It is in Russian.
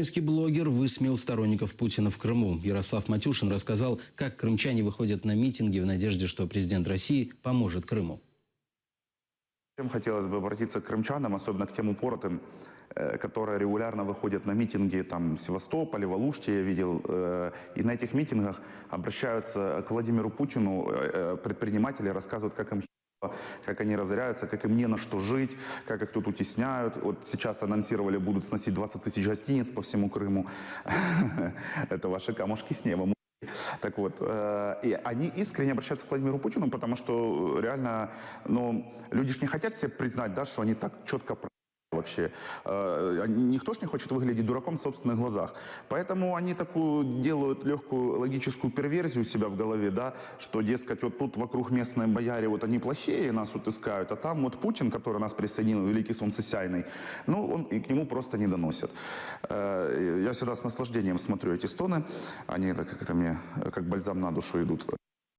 Украинский блогер высмеял сторонников Путина в Крыму. Ярослав Матюшин рассказал, как крымчане выходят на митинги в надежде, что президент России поможет Крыму. Хотелось бы обратиться к крымчанам, особенно к тем упоротым, которые регулярно выходят на митинги там, в Севастополе, в Алуште, я видел. И на этих митингах обращаются к Владимиру Путину предприниматели, рассказывают, как им как они разоряются, как им не на что жить, как их тут утесняют. Вот сейчас анонсировали, будут сносить 20 тысяч гостиниц по всему Крыму. Это ваши камушки с неба. Так вот, и они искренне обращаются к Владимиру Путину, потому что реально, люди же не хотят себе признать, да, что они так четко вообще. Никто ж не хочет выглядеть дураком в собственных глазах. Поэтому они такую делают легкую логическую перверзию у себя в голове, да, что, дескать, вот тут вокруг местные бояре, вот они плохие, нас утыскают, а там вот Путин, который нас присоединил, великий солнцесяйный, он и к нему просто не доносит. Я всегда с наслаждением смотрю эти стоны, они как бальзам на душу идут.